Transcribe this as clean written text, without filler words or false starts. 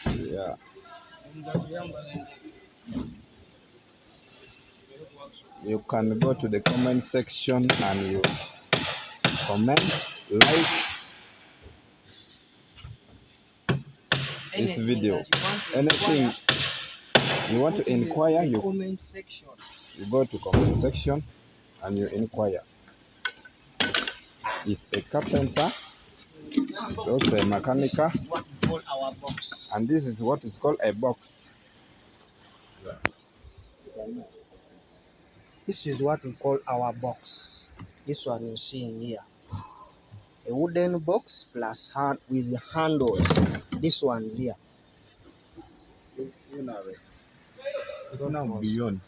Yeah. You can go to the comment section and you comment, like this video. Anything you want to inquire, you comment section. You go to comment section and you inquire. He's a carpenter. He's also a mechanical. This is what we call our box. And this is what is called a box. This is what we call our box. This one you see in here. A wooden box plus hand with handles. This one's here. It's now beyond.